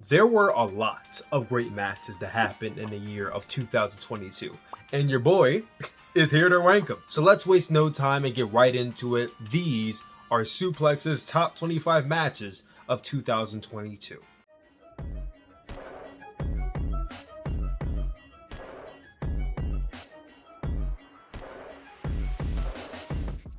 There were a lot of great matches that happened in the year of 2022, and your boy is here to rank them. So let's waste no time and get right into it. These are Souplex's top 25 matches of 2022.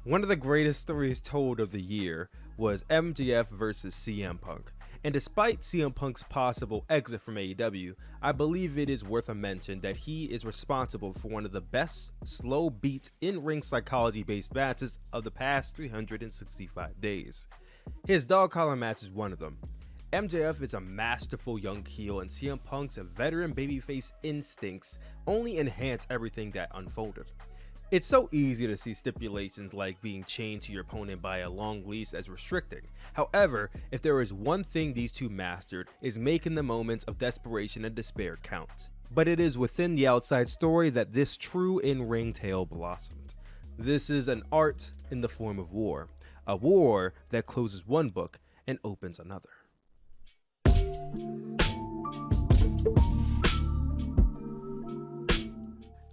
One of the greatest stories told of the year was MJF versus CM Punk. And despite CM Punk's possible exit from AEW, I believe it is worth a mention that he is responsible for one of the best slow beat in-ring psychology based matches of the past 365 days. His dog collar match is one of them. MJF is a masterful young heel, and CM Punk's veteran babyface instincts only enhance everything that unfolded. It's so easy to see stipulations like being chained to your opponent by a long leash as restricting. However, if there is one thing these two mastered, is making the moments of desperation and despair count. But it is within the outside story that this true in-ring tale blossomed. This is an art in the form of war, a war that closes one book and opens another.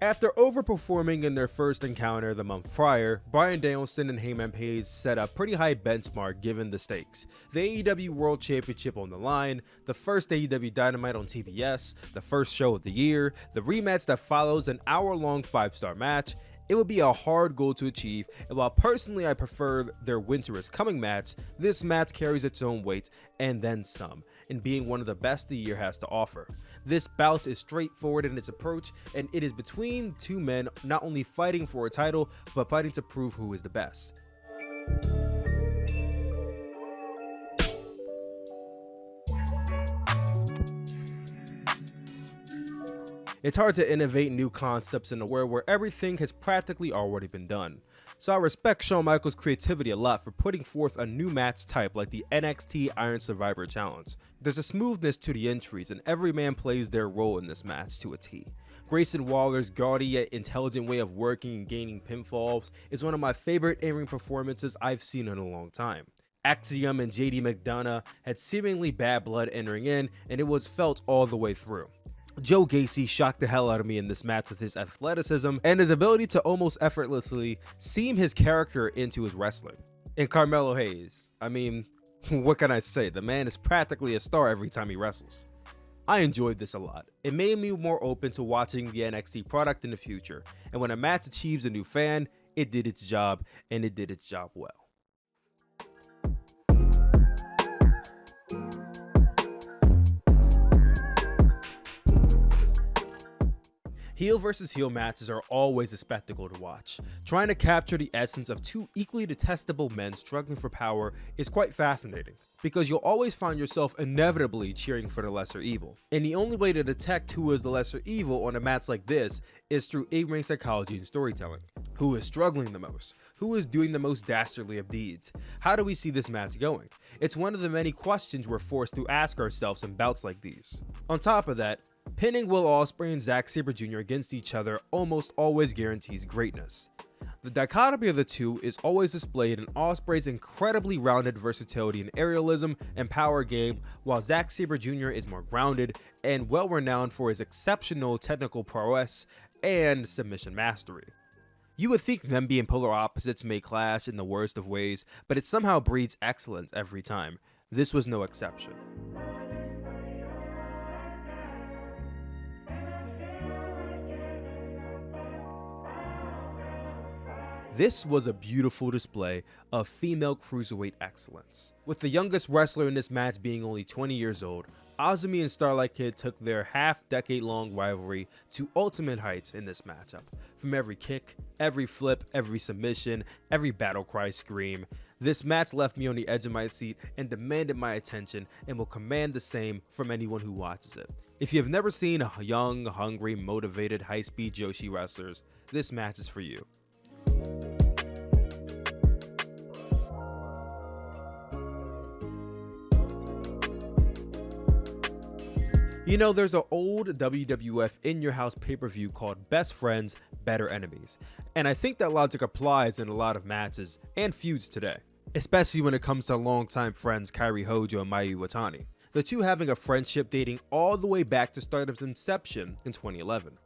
After overperforming in their first encounter the month prior, Bryan Danielson and Hangman Page set a pretty high benchmark given the stakes. The AEW World Championship on the line, the first AEW Dynamite on TBS, the first show of the year, the rematch that follows an hour-long 5-star match. It would be a hard goal to achieve, and while personally I prefer their Winter is Coming match, this match carries its own weight and then some, in being one of the best the year has to offer. This bout is straightforward in its approach, and it is between two men not only fighting for a title, but fighting to prove who is the best. It's hard to innovate new concepts in a world where everything has practically already been done. So I respect Shawn Michaels' creativity a lot for putting forth a new match type like the NXT Iron Survivor Challenge. There's a smoothness to the entries, and every man plays their role in this match to a T. Grayson Waller's gaudy yet intelligent way of working and gaining pinfalls is one of my favorite in-ring performances I've seen in a long time. Axiom and JD McDonough had seemingly bad blood entering in, and it was felt all the way through. Joe Gacy shocked the hell out of me in this match with his athleticism and his ability to almost effortlessly seam his character into his wrestling. And Carmelo Hayes, I mean, what can I say? The man is practically a star every time he wrestles. I enjoyed this a lot. It made me more open to watching the NXT product in the future, and when a match achieves a new fan, it did its job, and it did its job well. Heel versus heel matches are always a spectacle to watch. Trying to capture the essence of two equally detestable men struggling for power is quite fascinating, because you'll always find yourself inevitably cheering for the lesser evil. And the only way to detect who is the lesser evil on a match like this is through in-ring psychology and storytelling. Who is struggling the most? Who is doing the most dastardly of deeds? How do we see this match going? It's one of the many questions we're forced to ask ourselves in bouts like these. On top of that, pinning Will Ospreay and Zack Sabre Jr. against each other almost always guarantees greatness. The dichotomy of the two is always displayed in Ospreay's incredibly rounded versatility in aerialism and power game, while Zack Sabre Jr. is more grounded and well renowned for his exceptional technical prowess and submission mastery. You would think them being polar opposites may clash in the worst of ways, but it somehow breeds excellence every time. This was no exception. This was a beautiful display of female cruiserweight excellence. With the youngest wrestler in this match being only 20 years old, Azumi and Starlight Kid took their half-decade-long rivalry to ultimate heights in this matchup. From every kick, every flip, every submission, every battle cry scream, this match left me on the edge of my seat and demanded my attention, and will command the same from anyone who watches it. If you have never seen young, hungry, motivated, high-speed Joshi wrestlers, this match is for you. You know, there's an old WWF In Your House pay-per-view called Best Friends, Better Enemies, and I think that logic applies in a lot of matches and feuds today, especially when it comes to longtime friends KAIRI Hojo and Mayu Iwatani. the two having a friendship dating all the way back to STARDOM's inception in 2011.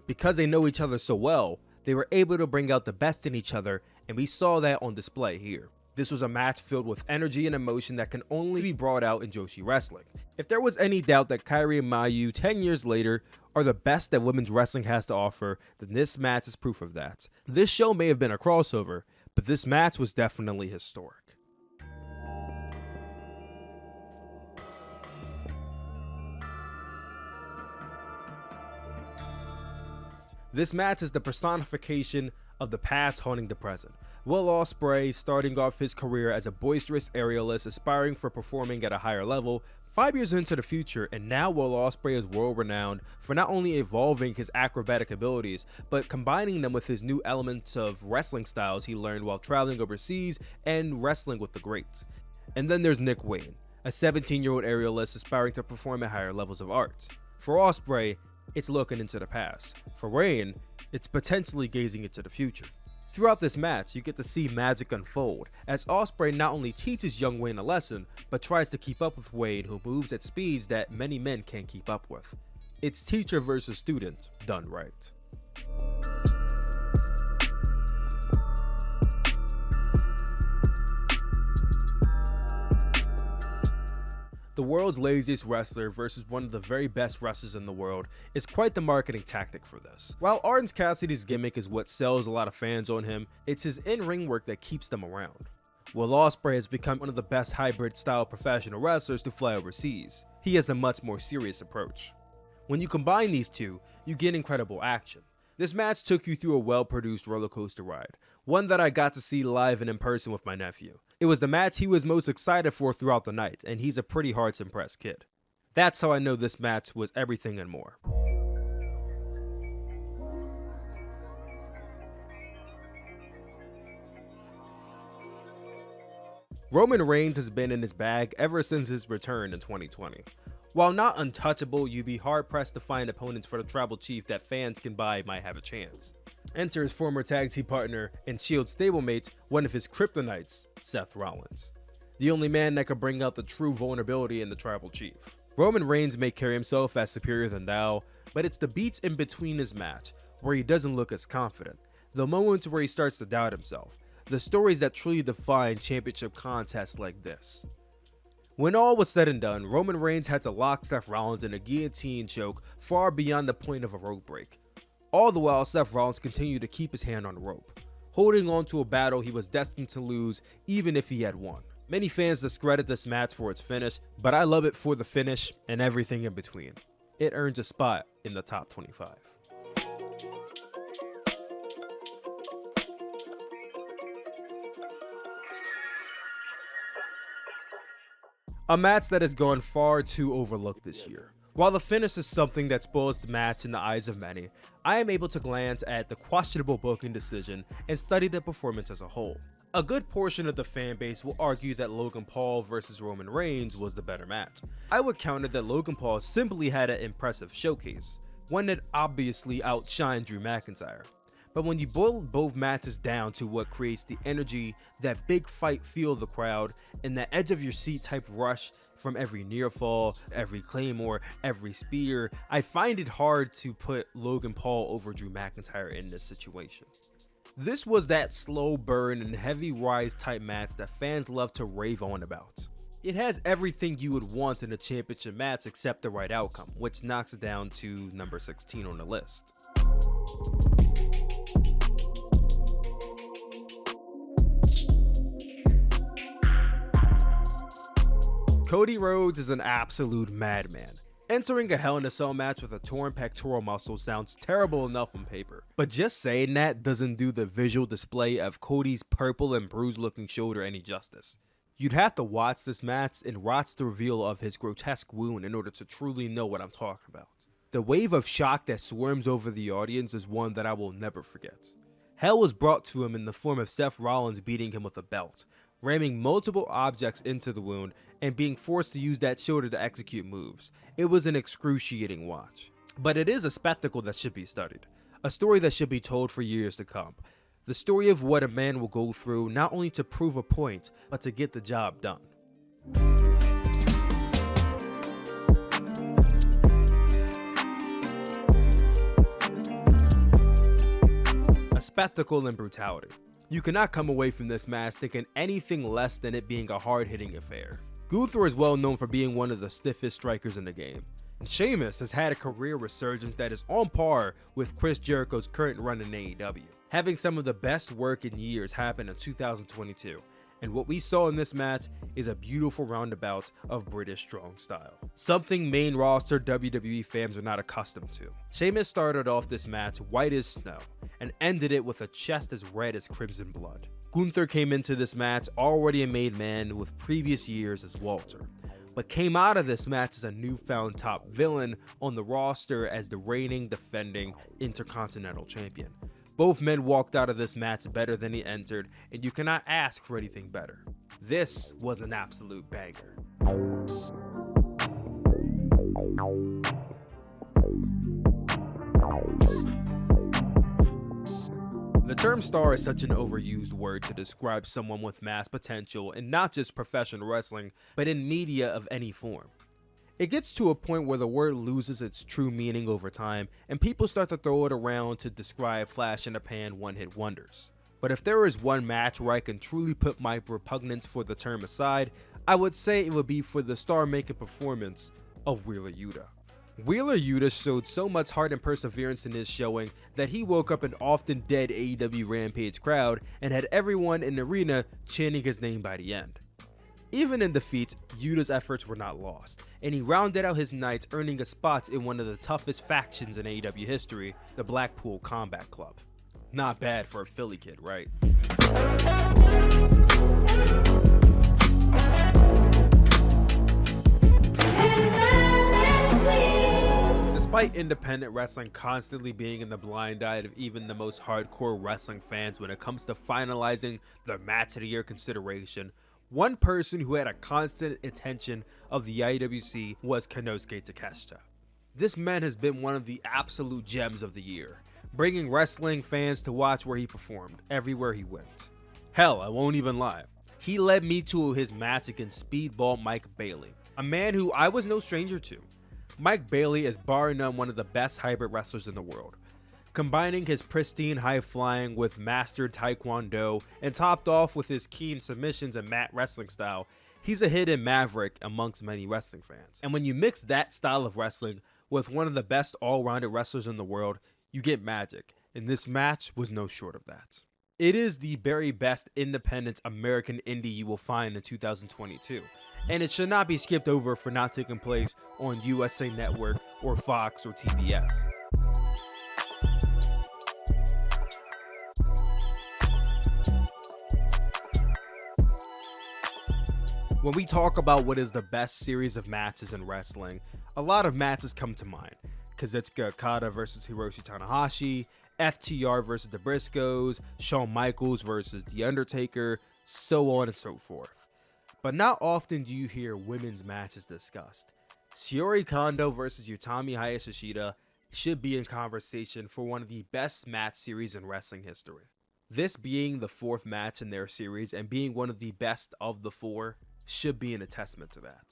Because they know each other so well, they were able to bring out the best in each other, and we saw that on display here. This was a match filled with energy and emotion that can only be brought out in Joshi wrestling. If there was any doubt that KAIRI and Mayu 10 years later are the best that women's wrestling has to offer, then this match is proof of that. This show may have been a crossover, but this match was definitely historic. This match is the personification of the past haunting the present. Will Ospreay, starting off his career as a boisterous aerialist aspiring for performing at a higher level, 5 years into the future, and now Will Ospreay is world renowned for not only evolving his acrobatic abilities, but combining them with his new elements of wrestling styles he learned while traveling overseas and wrestling with the greats. And then there's Nick Wayne, a 17-year-old aerialist aspiring to perform at higher levels of art. For Ospreay, it's looking into the past. For Wayne, it's potentially gazing into the future. Throughout this match, you get to see magic unfold, as Ospreay not only teaches young Wayne a lesson, but tries to keep up with Wayne, who moves at speeds that many men can't keep up with. It's teacher versus student, done right. The world's laziest wrestler versus one of the very best wrestlers in the world is quite the marketing tactic for this. While Orange Cassidy's gimmick is what sells a lot of fans on him, it's his in-ring work that keeps them around. Will Ospreay has become one of the best hybrid style professional wrestlers to fly overseas. He has a much more serious approach. When you combine these two, you get incredible action. This match took you through a well-produced roller coaster ride, one that I got to see live and in person with my nephew. It was the match he was most excited for throughout the night, and he's a pretty hard-to-impress kid. That's how I know this match was everything and more. Roman Reigns has been in his bag ever since his return in 2020. While not untouchable, you'd be hard-pressed to find opponents for the Tribal Chief that fans can buy might have a chance. Enter his former tag team partner and Shield stablemate, one of his kryptonites, Seth Rollins. The only man that could bring out the true vulnerability in the Tribal Chief. Roman Reigns may carry himself as superior than thou, but it's the beats in between his match, where he doesn't look as confident, the moments where he starts to doubt himself, the stories that truly define championship contests like this. When all was said and done, Roman Reigns had to lock Seth Rollins in a guillotine choke far beyond the point of a rope break. All the while, Seth Rollins continued to keep his hand on the rope, holding on to a battle he was destined to lose even if he had won. Many fans discredit this match for its finish, but I love it for the finish and everything in between. It earns a spot in the top 25. A match that has gone far too overlooked this year. While the finish is something that spoils the match in the eyes of many, I am able to glance at the questionable booking decision and study the performance as a whole. A good portion of the fan base will argue that Logan Paul versus Roman Reigns was the better match. I would counter that Logan Paul simply had an impressive showcase, one that obviously outshined Drew McIntyre. But when you boil both matches down to what creates the energy, that big fight feel of the crowd, and that edge of your seat type rush from every near fall, every claymore, every spear, I find it hard to put Logan Paul over Drew McIntyre in this situation. This was that slow burn and heavy rise type match that fans love to rave on about. It has everything you would want in a championship match except the right outcome, which knocks it down to number 16 on the list. Cody Rhodes is an absolute madman. Entering a Hell in a Cell match with a torn pectoral muscle sounds terrible enough on paper, but just saying that doesn't do the visual display of Cody's purple and bruised looking shoulder any justice. You'd have to watch this match and watch the reveal of his grotesque wound in order to truly know what I'm talking about. The wave of shock that swarms over the audience is one that I will never forget. Hell was brought to him in the form of Seth Rollins beating him with a belt, ramming multiple objects into the wound, and being forced to use that shoulder to execute moves. It was an excruciating watch. But it is a spectacle that should be studied, a story that should be told for years to come. The story of what a man will go through not only to prove a point, but to get the job done. spectacle and brutality. You cannot come away from this match thinking anything less than it being a hard-hitting affair. Gunther is well known for being one of the stiffest strikers in the game, and Sheamus has had a career resurgence that is on par with Chris Jericho's current run in AEW, having some of the best work in years happen in 2022. And what we saw in this match is a beautiful roundabout of British strong style, something main roster WWE fans are not accustomed to. Sheamus started off this match white as snow and ended it with a chest as red as crimson blood. Gunther came into this match already a made man with previous years as Walter, but came out of this match as a newfound top villain on the roster as the reigning defending Intercontinental Champion. Both men walked out of this match better than he entered, and you cannot ask for anything better. This was an absolute banger. The term star is such an overused word to describe someone with mass potential in not just professional wrestling, but in media of any form. It gets to a point where the word loses its true meaning over time, and people start to throw it around to describe flash in the pan one-hit wonders. But if there is one match where I can truly put my repugnance for the term aside, I would say it would be for the star-making performance of Wheeler Yuta. Wheeler Yuta showed so much heart and perseverance in his showing that he woke up an often dead AEW Rampage crowd and had everyone in the arena chanting his name by the end. Even in defeat, Yuta's efforts were not lost, and he rounded out his nights earning a spot in one of the toughest factions in AEW history, the Blackpool Combat Club. Not bad for a Philly kid, right? Despite independent wrestling constantly being in the blind eye of even the most hardcore wrestling fans when it comes to finalizing the match of the year consideration, one person who had a constant attention of the IWC was Konosuke Takeshita. This man has been one of the absolute gems of the year, bringing wrestling fans to watch where he performed, everywhere he went. Hell, I won't even lie. He led me to his match against Speedball Mike Bailey, a man who I was no stranger to. Mike Bailey is bar none one of the best hybrid wrestlers in the world, combining his pristine high flying with mastered taekwondo and topped off with his keen submissions and mat wrestling style. He's a hidden maverick amongst many wrestling fans. And when you mix that style of wrestling with one of the best all-rounded wrestlers in the world, you get magic, and this match was no short of that. It is the very best independent American indie you will find in 2022, and it should not be skipped over for not taking place on USA Network or Fox or TBS. When we talk about what is the best series of matches in wrestling, a lot of matches come to mind. Kazuchika Okada versus Hiroshi Tanahashi, FTR versus the Briscoes, Shawn Michaels versus The Undertaker, so on and so forth. But not often do you hear women's matches discussed. Shiori Kondo versus Utami Hayashishita should be in conversation for one of the best match series in wrestling history. This being the fourth match in their series and being one of the best of the four should be an testament to that.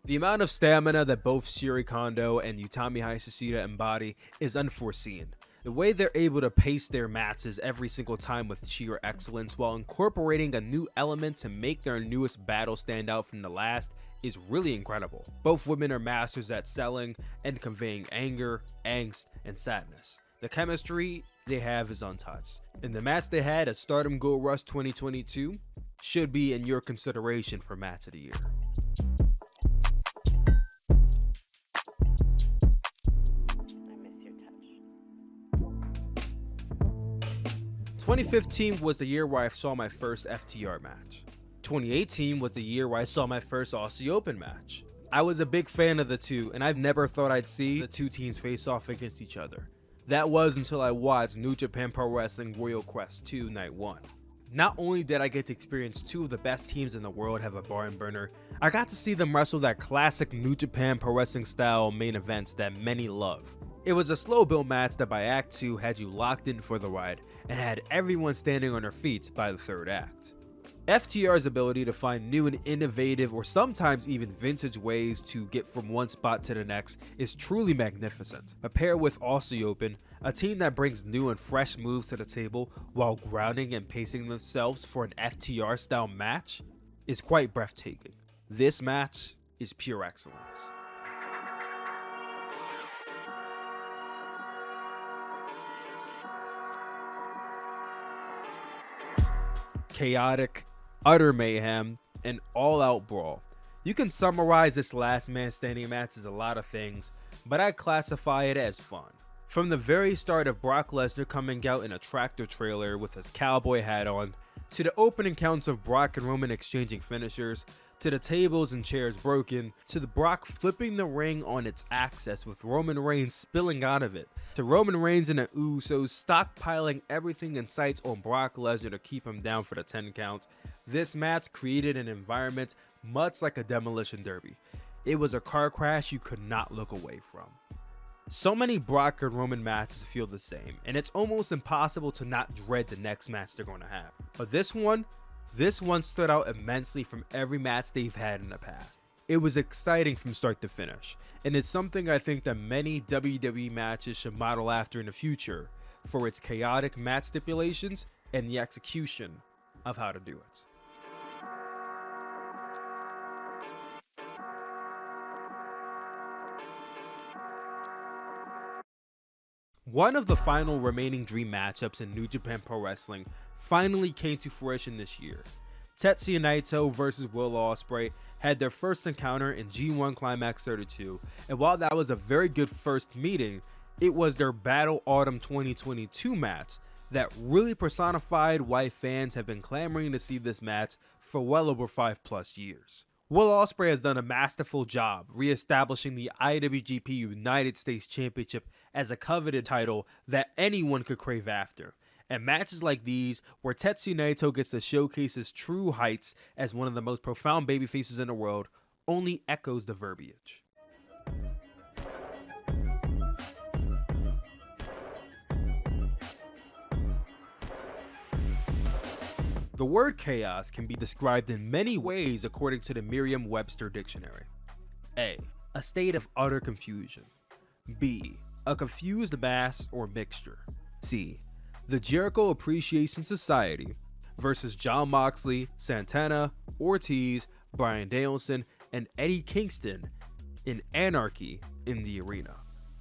The amount of stamina that both Shiori Kondo and Utami Hayashishita embody is unforeseen. The way they're able to pace their matches every single time with sheer excellence while incorporating a new element to make their newest battle stand out from the last is really incredible. Both women are masters at selling and conveying anger, angst, and sadness. The chemistry they have is untouched, and the match they had at Stardom Gold Rush 2022 should be in your consideration for match of the year. I miss your touch. 2015 was the year where I saw my first FTR match. 2018 was the year where I saw my first Aussie Open match. I was a big fan of the two, and I've never thought I'd see the two teams face off against each other. That was until I watched New Japan Pro Wrestling Royal Quest 2 Night 1. Not only did I get to experience two of the best teams in the world have a barn burner, I got to see them wrestle that classic New Japan Pro Wrestling style main events that many love. It was a slow build match that by Act 2 had you locked in for the ride and had everyone standing on their feet by the third act. FTR's ability to find new and innovative, or sometimes even vintage ways to get from one spot to the next is truly magnificent. But paired with Aussie Open, a team that brings new and fresh moves to the table while grounding and pacing themselves for an FTR style match is quite breathtaking. This match is pure excellence. Chaotic, utter mayhem, and all-out brawl. You can summarize this last man standing match as a lot of things, but I classify it as fun. From the very start of Brock Lesnar coming out in a tractor trailer with his cowboy hat on, to the opening counts of Brock and Roman exchanging finishers, to the tables and chairs broken, to the Brock flipping the ring on its axis with Roman Reigns spilling out of it, to Roman Reigns and the Usos stockpiling everything in sight on Brock Lesnar to keep him down for the 10 count. This match created an environment much like a demolition derby. It was a car crash you could not look away from. So many Brock and Roman matches feel the same, and it's almost impossible to not dread the next match they're going to have. But this one stood out immensely from every match they've had in the past. It was exciting from start to finish, and it's something I think that many WWE matches should model after in the future for its chaotic match stipulations and the execution of how to do it. One of the final remaining dream matchups in New Japan Pro Wrestling finally came to fruition this year. Tetsuya Naito versus Will Ospreay had their first encounter in G1 Climax 32, and while that was a very good first meeting, it was their Battle Autumn 2022 match that really personified why fans have been clamoring to see this match for well over 5+ years. Will Ospreay has done a masterful job re-establishing the IWGP United States Championship as a coveted title that anyone could crave after. And matches like these, where Tetsuya Naito gets to showcase his true heights as one of the most profound babyfaces in the world, only echoes the verbiage. The word chaos can be described in many ways according to the Merriam-Webster dictionary. A state of utter confusion. B, a confused mass or mixture. C, the Jericho Appreciation Society versus Jon Moxley, Santana, Ortiz, Bryan Danielson, and Eddie Kingston in Anarchy in the Arena.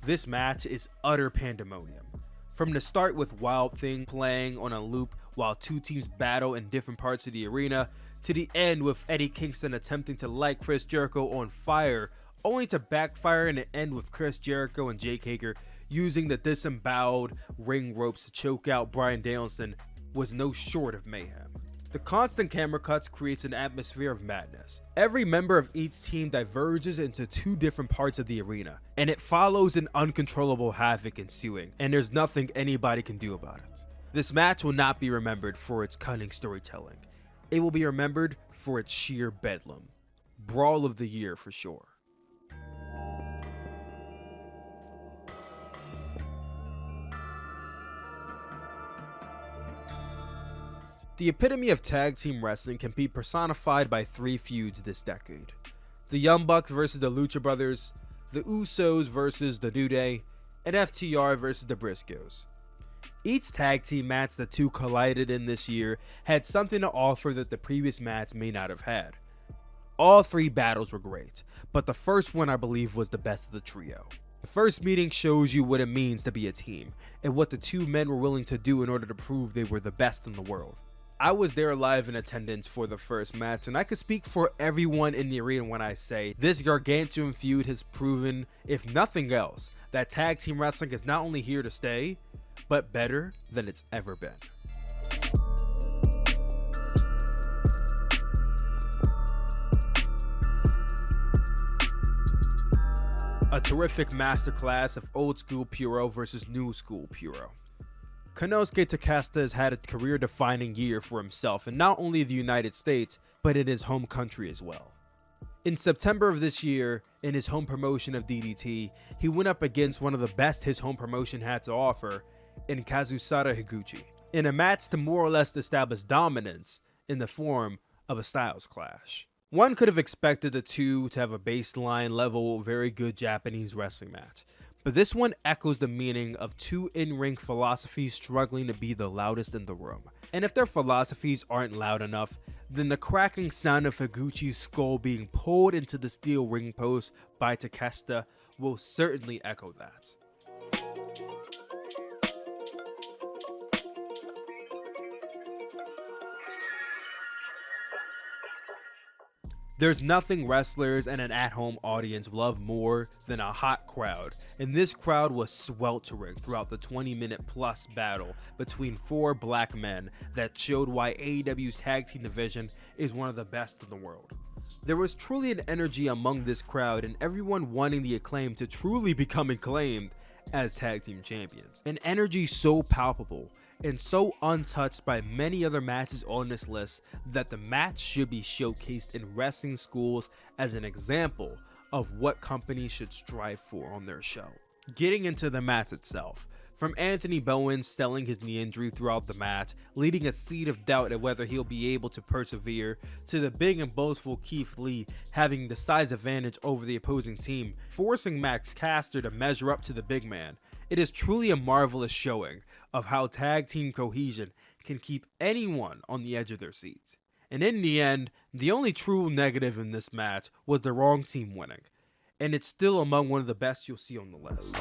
This match is utter pandemonium. From the start with Wild Thing playing on a loop while two teams battle in different parts of the arena, to the end with Eddie Kingston attempting to light Chris Jericho on fire, only to backfire and end with Chris Jericho and Jake Hager using the disemboweled ring ropes to choke out Bryan Danielson, was no short of mayhem. The constant camera cuts creates an atmosphere of madness. Every member of each team diverges into two different parts of the arena, and it follows an uncontrollable havoc ensuing, and there's nothing anybody can do about it. This match will not be remembered for its cunning storytelling. It will be remembered for its sheer bedlam. Brawl of the year for sure. The epitome of tag team wrestling can be personified by three feuds this decade. The Young Bucks versus the Lucha Brothers, the Usos versus the New Day, and FTR versus the Briscoes. Each tag team match the two collided in this year had something to offer that the previous match may not have had. All three battles were great, but the first one I believe was the best of the trio. The first meeting shows you what it means to be a team, and what the two men were willing to do in order to prove they were the best in the world. I was there live in attendance for the first match, and I could speak for everyone in the arena when I say this gargantuan feud has proven, if nothing else, that tag team wrestling is not only here to stay, but better than it's ever been. A terrific masterclass of old school Puro versus new school Puro. Konosuke Takeshita has had a career-defining year for himself in not only the United States, but in his home country as well. In September of this year, in his home promotion of DDT, he went up against one of the best his home promotion had to offer in Kazusada Higuchi. In a match to more or less establish dominance, in the form of a styles clash. One could have expected the two to have a baseline level, very good Japanese wrestling match, but this one echoes the meaning of two in-ring philosophies struggling to be the loudest in the room. And if their philosophies aren't loud enough, then the cracking sound of Higuchi's skull being pulled into the steel ring post by Takeshita will certainly echo that. There's nothing wrestlers and an at-home audience love more than a hot crowd, and this crowd was sweltering throughout the 20-minute plus battle between four black men that showed why AEW's tag team division is one of the best in the world. There was truly an energy among this crowd and everyone wanting the Acclaim to truly become acclaimed as tag team champions. An energy so palpable and so untouched by many other matches on this list that the match should be showcased in wrestling schools as an example of what companies should strive for on their show. Getting into the match itself, from Anthony Bowen selling his knee injury throughout the match, leading a seed of doubt at whether he'll be able to persevere, to the big and boastful Keith Lee having the size advantage over the opposing team, forcing Max Caster to measure up to the big man. It is truly a marvelous showing of how tag team cohesion can keep anyone on the edge of their seats. And in the end, the only true negative in this match was the wrong team winning, and it's still among one of the best you'll see on the list.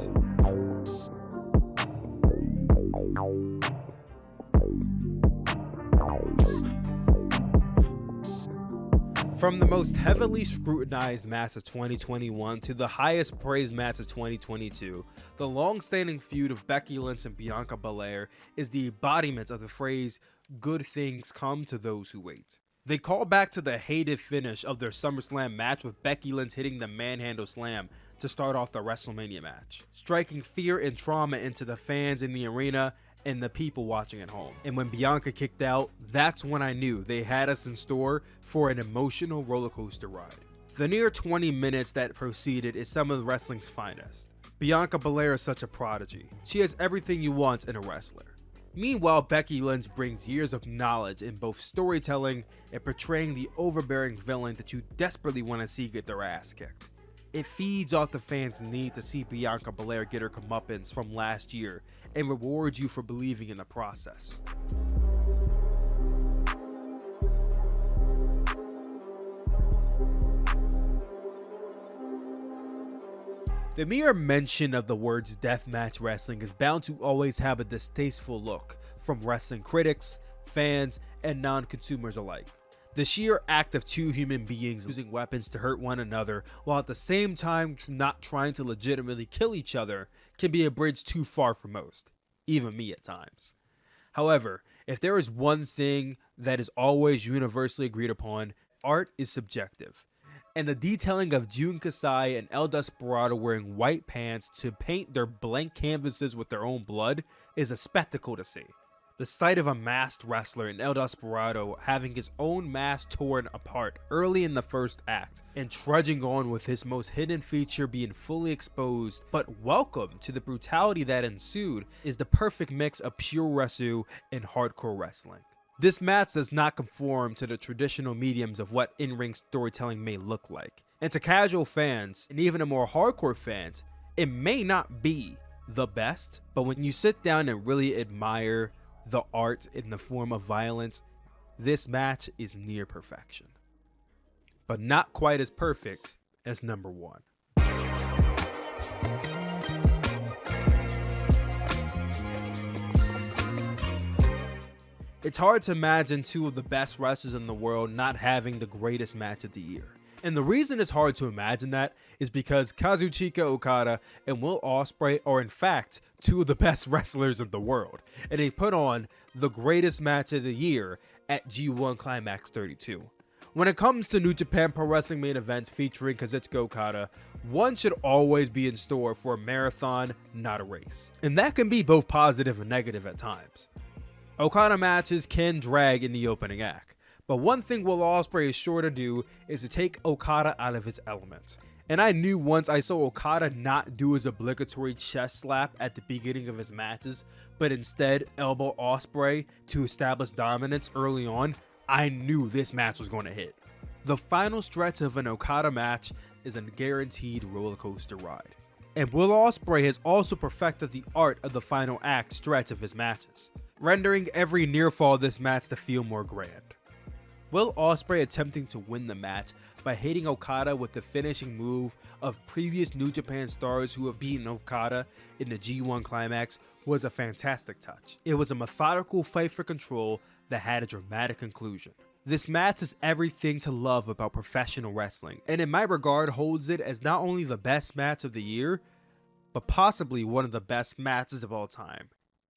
From the most heavily scrutinized match of 2021 to the highest praised match of 2022, the long-standing feud of Becky Lynch and Bianca Belair is the embodiment of the phrase, "good things come to those who wait." They call back to the hated finish of their SummerSlam match with Becky Lynch hitting the manhandle slam to start off the WrestleMania match, striking fear and trauma into the fans in the arena and the people watching at home. And when Bianca kicked out, that's when I knew they had us in store for an emotional roller coaster ride. The near 20 minutes that proceeded is some of wrestling's finest. Bianca Belair is such a prodigy. She has everything you want in a wrestler. Meanwhile, Becky Lynch brings years of knowledge in both storytelling and portraying the overbearing villain that you desperately want to see get their ass kicked. It feeds off the fans' need to see Bianca Belair get her comeuppance from last year and rewards you for believing in the process. The mere mention of the words deathmatch wrestling is bound to always have a distasteful look from wrestling critics, fans, and non-consumers alike. The sheer act of two human beings using weapons to hurt one another while at the same time not trying to legitimately kill each other can be a bridge too far for most, even me at times. However, if there is one thing that is always universally agreed upon, art is subjective. And the detailing of Jun Kasai and El Desperado wearing white pants to paint their blank canvases with their own blood is a spectacle to see. The sight of a masked wrestler in El Desperado having his own mask torn apart early in the first act and trudging on with his most hidden feature being fully exposed but welcome to the brutality that ensued is the perfect mix of pure wrestle and hardcore wrestling. This match does not conform to the traditional mediums of what in-ring storytelling may look like. And to casual fans, and even to more hardcore fans, it may not be the best, but when you sit down and really admire the art in the form of violence, this match is near perfection. But not quite as perfect as number one. It's hard to imagine two of the best wrestlers in the world not having the greatest match of the year. And the reason it's hard to imagine that is because Kazuchika Okada and Will Ospreay are in fact two of the best wrestlers in the world. And they put on the greatest match of the year at G1 Climax 32. When it comes to New Japan Pro Wrestling main events featuring Kazuchika Okada, one should always be in store for a marathon, not a race. And that can be both positive and negative at times. Okada matches can drag in the opening act, but one thing Will Ospreay is sure to do is to take Okada out of his element. And I knew once I saw Okada not do his obligatory chest slap at the beginning of his matches, but instead elbow Ospreay to establish dominance early on, I knew this match was going to hit. The final stretch of an Okada match is a guaranteed roller coaster ride. And Will Ospreay has also perfected the art of the final act stretch of his matches, rendering every near fall of this match to feel more grand. Will Ospreay attempting to win the match by hitting Okada with the finishing move of previous New Japan stars who have beaten Okada in the G1 climax was a fantastic touch. It was a methodical fight for control that had a dramatic conclusion. This match is everything to love about professional wrestling, and in my regard holds it as not only the best match of the year, but possibly one of the best matches of all time.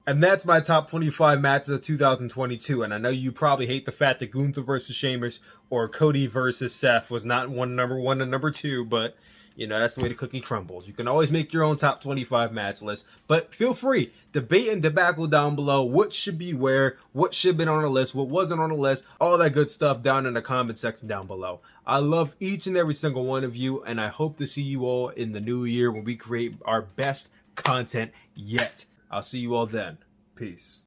And that's my top 25 matches of 2022. And I know you probably hate the fact that Gunther versus Sheamus or Cody versus Seth was not number one and number two, but you know, that's the way the cookie crumbles. You can always make your own top 25 match list, but feel free, debate and debacle down below what should be where, what should have been on the list, what wasn't on the list, all that good stuff down in the comment section down below. I love each and every single one of you, and I hope to see you all in the new year when we create our best content yet. I'll see you all then. Peace.